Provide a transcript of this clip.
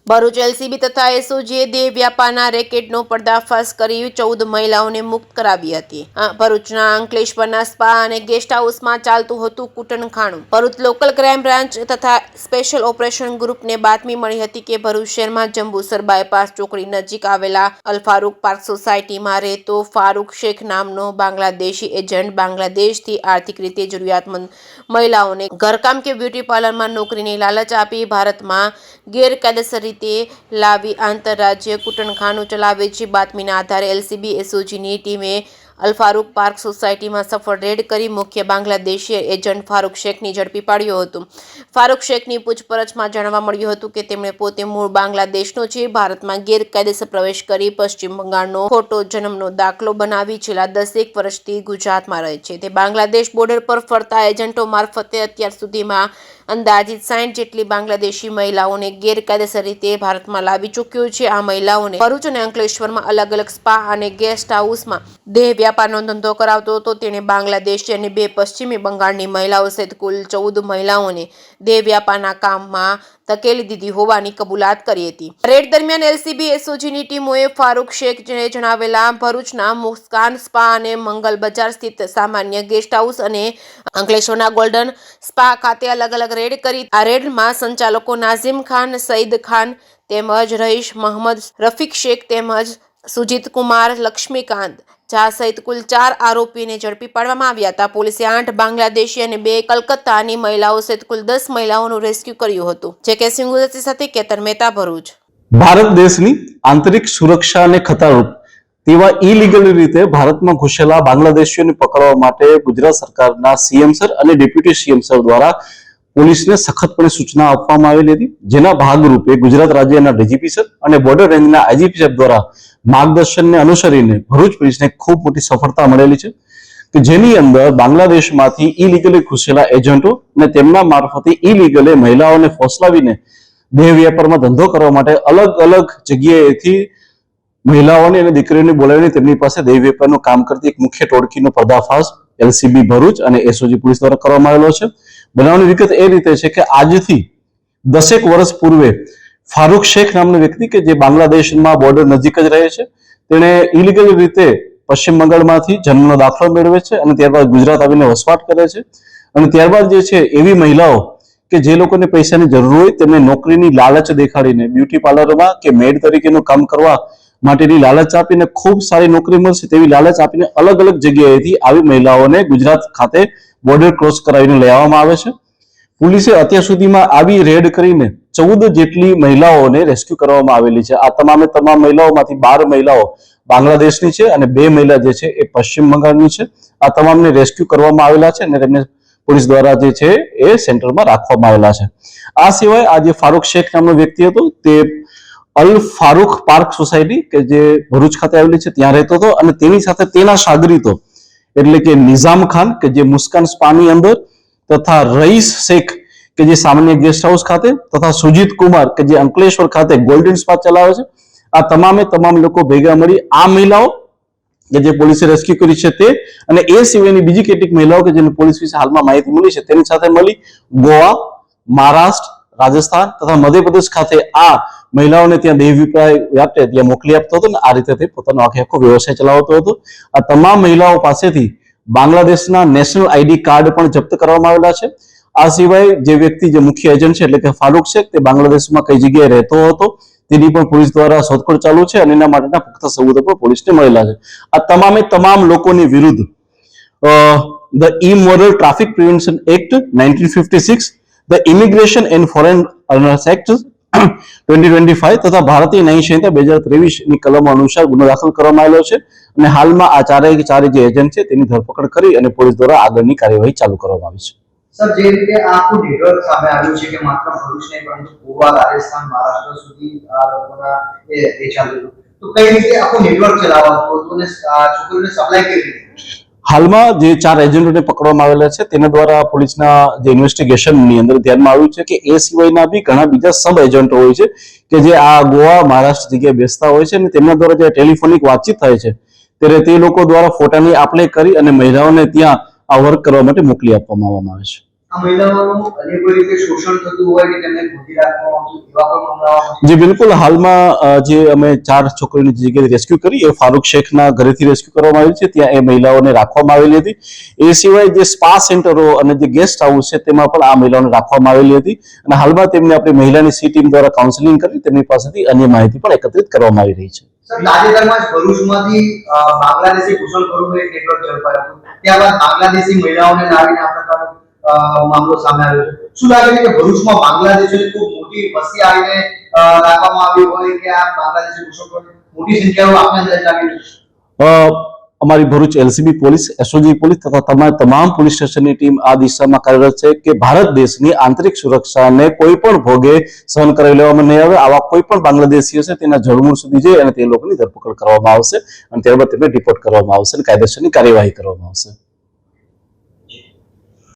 Bharuch LCB તથા એસઓજીએ દેહ વ્યાપારના રેકેટનો પર્દાફાશ કરી 14 મહિલાઓને મુક્ત કરાવી હતી. ભરૂચના અંકલેશ્વરના સ્પા અને ગેસ્ટ હાઉસમાં ચાલતું હતું કૂટણખાણું. ભરૂચ લોકલ ક્રાઇમ બ્રાન્ચ તથા સ્પેશિયલ ઓપરેશન ગ્રુપને બાતમી મળી હતી કે ભરૂચ શહેરમાં જંબુસર બાયપાસ ચોકડી નજીક આવેલા અલફારૂક પાર્ક સોસાયટીમાં રહેતો ફારૂક શેખ નામનો બાંગ્લાદેશી એજન્ટ બાંગ્લાદેશથી આર્થિક રીતે જરૂરિયાતમંદ મહિલાઓને ઘરકામ કે બ્યુટી પાર્લરમાં નોકરીની લાલચ આપી ભારતમાં ગેરકાયદેસર રીતે લાવી આંતરરાજ્ય કૂટણખાનું ચલાવે છે. બાતમીના આધારે એલસીબી એસઓજીની ટીમે અલફારૂક પાર્ક સોસાયટીમાં સફળ રેડ કરી મુખ્ય બાંગ્લાદેશી એજન્ટ ફારૂક શેખની ઝડપી પાડ્યો હતો. ફારૂક શેખની પૂછપરછમાં જાણવા મળ્યું હતું કે તેમણે પોતે મૂળ બાંગ્લાદેશનો છે. ભારતમાં ગેરકાયદેસર પ્રવેશ કરી પશ્ચિમ બંગાળનો ખોટો જન્મનો દાખલો બનાવી છેલ્લા 10 વર્ષથી ગુજરાતમાં રહે છે. તે બાંગ્લાદેશ બોર્ડર પર ફરતા એજન્ટો મારફતે અત્યાર સુધીમાં અંદાજિત 60 જેટલી બાંગ્લાદેશી મહિલાઓને ગેરકાયદેસર રીતે ભારતમાં લાવી ચૂક્યો છે. આ મહિલાઓને ભરૂચ અને અંકલેશ્વરમાં અલગ અલગ સ્પા અને ગેસ્ટ હાઉસમાં દેહ વ્યાપારનો ધંધો કરાવતો હતો. તેણે બાંગ્લાદેશી અને 2 પશ્ચિમી બંગાળની મહિલાઓ સહિત કુલ 14 મહિલાઓને દેહ વ્યાપારના કામમાં ધકેલી દીધી હોવાની કબૂલાત કરી હતી. રેડ દરમિયાન એલસીબી એસઓજીની ટીમોએ ફારૂક શેખને જણાવેલા ભરૂચના મુસ્કાન સ્પા અને મંગલ બજાર સ્થિત સામાન્ય ગેસ્ટ હાઉસ અને અંકલેશ્વરના ગોલ્ડન સ્પા ખાતે અલગ અલગ રેડ કરી. આ રેડમાં સંચાલકો નાઝીમ ખાન, સઈદ ખાન તેમજ રહીશ મહંમદ, રફીક શેખ તેમજ સુજીત કુમાર, લક્ષ્મીકાંત ઝા સહિત કુલ 4 આરોપીને ઝડપી પાડવામાં આવ્યા હતા. પોલીસે 8 બાંગ્લાદેશી અને 2 કલકત્તાની મહિલાઓ સહિત કુલ 10 મહિલાઓનું રેસ્ક્યુ કર્યું હતું. જે કે સિંગુદતી સાથે કેતન મહેતા, ભરૂચ. ભારત દેશની આંતરિક સુરક્ષાને ખતરારૂપ તેવા ઇલીગલ રીતે ભારતમાં ઘૂસેલા બાંગ્લાદેશીઓને પકડવા માટે ગુજરાત સરકારના સીએમ સર અને ડેપ્યુટી સીએમ સર દ્વારા પોલીસને સખતપણે સૂચના આપવામાં આવેલી હતી. જેના ભાગરૂપે ગુજરાત રાજ્યના ડીજીપી સર અને બોર્ડર રેન્જના આઈજીપી સાહેબ દ્વારા માર્ગદર્શનને અનુસરીને ભરૂચ પોલીસને ખૂબ મોટી સફળતા મળેલી છે કે જેની અંદર બાંગ્લાદેશમાંથી ઇલીગલી ઘૂસેલા એજન્ટો અને તેમના મારફતે ઇલીગલે મહિલાઓને ફોસલાવીને દેહ વ્યાપારમાં ધંધો કરવા માટે અલગ અલગ જગ્યાએથી મહિલાઓને અને દીકરીઓને બોલાવીને તેમની પાસે દેહ વેપારનું કામ કરતી એક મુખ્ય ટોળકીનો પર્દાફાશ એલસીબી ભરૂચ અને એસઓજી પોલીસ દ્વારા કરવામાં આવેલો છે. બનાવની વિગત એ રીતે છે કે આજથી 10 વર્ષ પૂર્વે ફારૂક શેખ નામનો વ્યક્તિ કે જે બાંગ્લાદેશમાં બોર્ડર નજીક જ રહે છે, તેણે ઇલીગલ રીતે પશ્ચિમ બંગાળમાંથી જન્મનો દાખલો મેળવે છે અને ત્યારબાદ ગુજરાત આવીને વસવાટ કરે છે. અને ત્યારબાદ જે છે એવી મહિલાઓ કે જે લોકોને પૈસાની જરૂર હોય તેમને નોકરીની લાલચ દેખાડીને બ્યુટી પાર્લરમાં કે મેડ તરીકેનું કામ કરવા માટેની લાલચ આપીને ખૂબ સારી નોકરી મળશે તેવી લાલચ આપીને અલગ અલગ જગ્યાએથી આવી મહિલાઓને ગુજરાત ખાતે બોર્ડર ક્રોસ કરાવીને લઈ આવવામાં આવે છે. પોલીસે અત્યાર સુધીમાં આવી રેડ કરીને 14 જેટલી મહિલાઓને રેસ્ક્યુ કરવામાં આવેલી છે. આ તમામે તમામ મહિલાઓમાંથી 12 મહિલાઓ બાંગ્લાદેશની છે અને 2 મહિલા જે છે એ પશ્ચિમ બંગાળની છે. આ તમામને રેસ્ક્યુ કરવામાં આવેલા છે અને તેમને પોલીસ દ્વારા જે છે એ સેન્ટરમાં રાખવામાં આવેલા છે. આ સિવાય આ જે ફારૂક શેખ નામનો વ્યક્તિ હતો તે અલ ફારૂક પાર્ક સોસાયટી કે જે ભરૂચ ખાતે આવેલી છે ત્યાં રહેતો હતો અને તેની સાથે તેના શાગરીતો એટલે કે નિઝામ ખાન કે જે મુસ્કાન સ્પાની અંદર તથા રઈસ શેખ કે જે સામાન્ય ગેસ્ટ હાઉસ ખાતે તથા સુજીત કુમાર કે જે અંકલેશ્વર ખાતે ગોલ્ડન સ્પા ચલાવે છે, આ તમામે તમામ લોકો ભેગા મળી આ મહિલાઓ કે જે પોલીસે રેસ્ક્યુ કરી છે તે અને એ સિવાયની બીજી કેટલીક મહિલાઓ કે જેને પોલીસ વિશે હાલમાં માહિતી મળી છે તેની સાથે મળી ગોવા, મહારાષ્ટ્ર, રાજસ્થાન તથા મધ્યપ્રદેશ ખાતે આ મહિલાઓને ત્યાં દેહ વ્યાપે ત્યાં મોકલી આપતો હતો ને આ રીતે તે પોતાનો આખો વ્યવસાય ચલાવતો હતો. આ તમામ મહિલાઓ પાસેથી બાંગ્લાદેશના નેશનલ આઈડી કાર્ડ પણ જપ્ત કરવામાં આવેલા છે. આ સિવાય જે વ્યક્તિ જે મુખ્ય એજન્ટ છે એટલે કે ફારૂક શેખ તે બાંગ્લાદેશમાં કઈ જગ્યાએ રહેતો હતો તેની પણ પોલીસ દ્વારા શોધખોળ ચાલુ છે અને એના માટેના પુખ્ત સબૂતો પણ પોલીસને મળેલા છે. આ તમામે તમામ લોકોની વિરુદ્ધ the immoral traffic prevention act 1956, the immigration and foreigners act 2025 તથા ભારતીય ન્યાય સંહિતા 2023 ની કલમો અનુસાર ગુનો દાખલ કરવામાં આવેલો છે અને હાલમાં આ ચારે જે એજન્ટ છે તેની ધરપકડ કરી અને પોલીસ દ્વારા આગળની કાર્યવાહી ચાલુ કરવામાં આવી છે. સર, જે રીતે આખું નેટવર્ક સામે આવ્યું છે કે માત્ર ભરૂચ નહીં પરંતુ ગોવા, રાજસ્થાન, મહારાષ્ટ્ર સુધી આ લોકોના એ ચાલ્યું, તો કઈ રીતે આખું નેટવર્ક ચલાવવાનું હતું અને છોકરીઓને સપ્લાય કેવી રીતે? હાલમાં જે 4 એજન્ટોને પકડવામાં આવેલા છે તેના દ્વારા પોલીસના જે ઇન્વેસ્ટિગેશનની અંદર ધ્યાનમાં આવ્યું છે કે એ સિવાયના બી ઘણા બીજા સબ એજન્ટો હોય છે કે જે આ ગોવા, મહારાષ્ટ્ર જગ્યાએ બેસતા હોય છે અને તેમના દ્વારા જે ટેલિફોનિક વાતચીત થાય છે ત્યારે તે લોકો દ્વારા ફોટાની આપ-લે કરી અને મહિલાઓને ત્યાં આ વર્ક કરવા માટે મોકલી આપવામાં આવે છે. આ મહિલાઓનું અન્ય કોઈ રીતે શોષણ થતું હોય કે તેમને ગોતી રાખવામાં આવતું એવા કોઈ મામલાઓ છે? જી બિલકુલ, હાલમાં જે અમે 4 છોકરીઓની જગ્યાએ રેસ્ક્યુ કરી એ ફારૂક શેખના ઘરેથી રેસ્ક્યુ કરવામાં આવી છે. ત્યાં એ મહિલાઓને રાખવામાં આવેલી હતી. એ સિવાય જે સ્પા સેન્ટરો અને જે ગેસ્ટ હાઉસ છે તેમાં પણ આ મહિલાઓને રાખવામાં આવેલી હતી અને હાલમાં તેમને આપણી મહિલાની સી ટીમ દ્વારા કાઉન્સેલિંગ કરી તેમની પાસેથી અન્ય માહિતી પણ એકત્રિત કરવામાં આવી રહી છે. સર, તાજેતરમાં જ ભરૂચમાંથી બાંગ્લાદેશી ઘૂસણખોરોનું એક નેટવર્ક ઝડપાયું હતું. ત્યારબાદ બાંગ્લાદેશી મહિલાઓને લાવીને આ પ્રકારનો મામલો સામે આવ્યો છે. શું લાગે છે કે ભરૂચમાં બાંગ્લાદેશીની ખૂબ મોટી વસ્તી આવીને રાખવામાં આવી હોય કે આ બાંગ્લાદેશી ઘૂસણખોર મોટી સંખ્યામાં આપણે અંદાજ લાગી રહ્યો છે? અમારી Bharuch LCB police, SOG police તથા તમામ પોલીસ સ્ટેશનની ટીમ આ દિશામાં કાર્યરત છે કે ભારત દેશની આંતરિક સુરક્ષાને કોઈ પણ ભોગે સહન કરાવી લેવામાં નહીં આવે. આવા કોઈ પણ બાંગ્લાદેશીઓ છે તેના જડમૂળ સુધી જઈ અને તે લોકોની ધરપકડ કરવામાં આવશે અને ત્યારબાદ તેમને ડિપોર્ટ કરવામાં આવશે અને કાયદેસરની કાર્યવાહી કરવામાં આવશે.